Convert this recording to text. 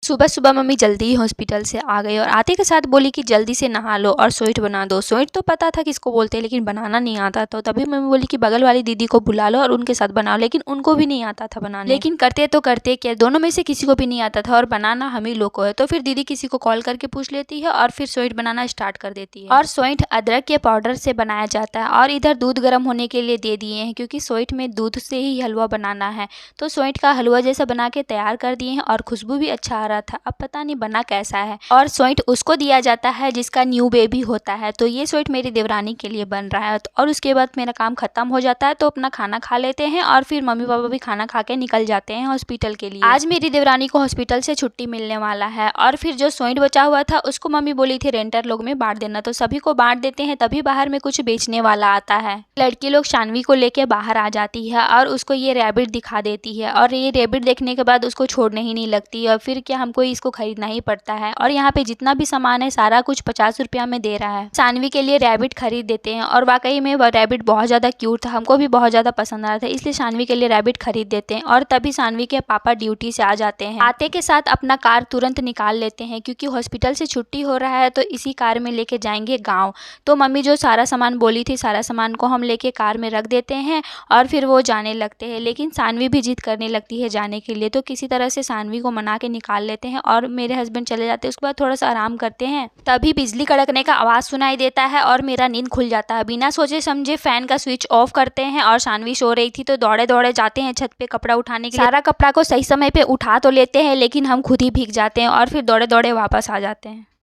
सुबह सुबह मम्मी जल्दी ही हॉस्पिटल से आ गई और आते के साथ बोली कि जल्दी से नहा लो और स्वीट बना दो। स्वीट तो पता था किसको बोलते हैं, लेकिन बनाना नहीं आता। तो तभी मम्मी बोली कि बगल वाली दीदी को बुला लो और उनके साथ बनाओ, लेकिन उनको भी नहीं आता था बनाने। लेकिन करते तो करते क्या, दोनों में से किसी को भी नहीं आता था और बनाना हम ही लोग को है। तो फिर दीदी किसी को कॉल करके पूछ लेती है और फिर स्वीट बनाना स्टार्ट कर देती है। और स्वीट अदरक के पाउडर से बनाया जाता है और इधर दूध गर्म होने के लिए दे दिए हैं, क्योंकि स्वीट में दूध से ही हलवा बनाना है। तो स्वीट का हलवा जैसा बना के तैयार कर दिए हैं और खुशबू भी अच्छा आ रहा था। अब पता नहीं बना कैसा है। और स्वीट उसको दिया जाता है जिसका न्यू बेबी होता है। तो ये स्वीट मेरी देवरानी के लिए बन रहा है। और उसके बाद मेरा काम खत्म हो जाता है, तो अपना खाना खा लेते हैं और फिर मम्मी पापा भी खाना खा के निकल जाते हैं हॉस्पिटल के लिए। आज मेरी देवरानी को हॉस्पिटल से छुट्टी मिलने वाला है और फिर जो स्वीट बचा हुआ था उसको मम्मी बोली थी रेंटर लोग में बांट देना। तो सभी को बांट देते हैं, तभी बाहर में कुछ बेचने वाला आता है। लड़की लोग शानवी को लेके बाहर आ जाती है और उसको ये रैबिट दिखा देती है और ये रैबिट देखने के बाद उसको छोड़ने ही नहीं लगती और फिर क्या हमको इसको खरीदना ही पड़ता है। और यहाँ पे जितना भी सामान है सारा कुछ 50 रुपया में दे रहा है। शानवी के लिए रैबिट खरीद देते हैं और वाकई में वह रैबिट बहुत ज्यादा क्यूट था, हमको भी बहुत ज्यादा पसंद आ रहा था, इसलिए शानवी के लिए रैबिट खरीद देते हैं। और तभी शानवी के पापा ड्यूटी से आ जाते हैं। आते के साथ अपना कार तुरंत निकाल लेते हैं, क्योंकि हॉस्पिटल से छुट्टी हो रहा है तो इसी कार में लेके जाएंगे गाँव। तो मम्मी जो सारा सामान बोली थी सारा सामान को हम लेके कार में रख देते हैं और फिर वो जाने लगते हैं। लेकिन शानवी भी जिद करने लगती है जाने के लिए, तो किसी तरह से शानवी को मना के निकाल लेते हैं और मेरे हस्बैंड चले जाते हैं। उसके बाद थोड़ा सा आराम करते हैं, तभी बिजली कड़कने का आवाज सुनाई देता है और मेरा नींद खुल जाता है। बिना सोचे समझे फैन का स्विच ऑफ करते हैं और शानवी सो रही थी, तो दौड़े दौड़े जाते हैं छत पे कपड़ा उठाने के लिए। सारा कपड़ा को सही समय पे उठा तो लेते हैं, लेकिन हम खुद ही भीग जाते हैं और फिर दौड़े दौड़े वापस आ जाते हैं।